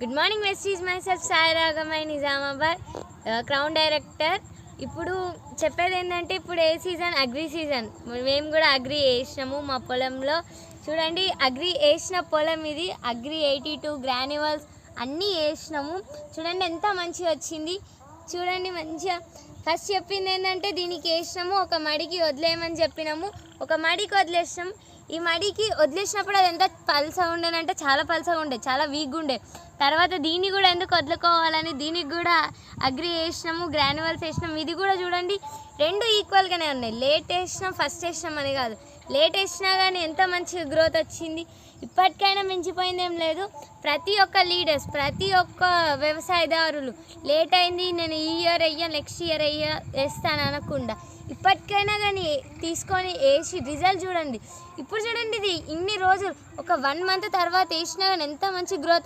Good morning వెస్టీజ్ myself Sai Ragamai Nizamabad crown director. ఇప్పుడు చెప్పేది ఏంటంటే ఇప్పుడు ఏ సీజన్? Agri season. మేము కూడా అగ్రి వేసినాము మా పొలంలో. చూడండి, అగ్రి వేసిన పొలం ఇది. అగ్రి 82 గ్రాన్యువల్స్ అన్నీ వేసినాము. చూడండి ఎంత మంచిగా వచ్చింది. చూడండి మంచిగా. ఫస్ట్ చెప్పింది ఏంటంటే దీనికి వేసినాము, ఒక మడికి వదిలేయమని చెప్పినాము, ఒక మడికి వదిలేసినాం. ఈ మడికి వదిలేసినప్పుడు అది ఎంత పల్సగా ఉండేనంటే చాలా పల్సగా ఉండే, చాలా వీక్గా ఉండే. తర్వాత దీన్ని కూడా ఎందుకు వదులుకోవాలని దీనికి కూడా అగ్రి వేసినాము, గ్రాన్యువల్స్ వేసినాం. ఇది కూడా చూడండి రెండు ఈక్వల్గానే ఉన్నాయి. లేట్ వేసినాం ఫస్ట్ వేసినాం అని కాదు, లేట్ వేసినా కానీ ఎంత మంచి గ్రోత్ వచ్చింది. ఇప్పటికైనా మించిపోయింది ఏం లేదు. ప్రతి ఒక్క లీడర్స్, ప్రతి ఒక్క వ్యవసాయదారులు లేట్ అయింది నేను ఈ ఇయర్ వేయ నెక్స్ట్ ఇయర్ వేస్తాను అనకుండా ఇప్పటికైనా కానీ తీసుకొని వేసి రిజల్ట్ చూడండి. ఇప్పుడు చూడండి, ఇది ఇన్ని రోజులు ఒక 1 మంత్ తర్వాత వేసినా కానీ ఎంత మంచి గ్రోత్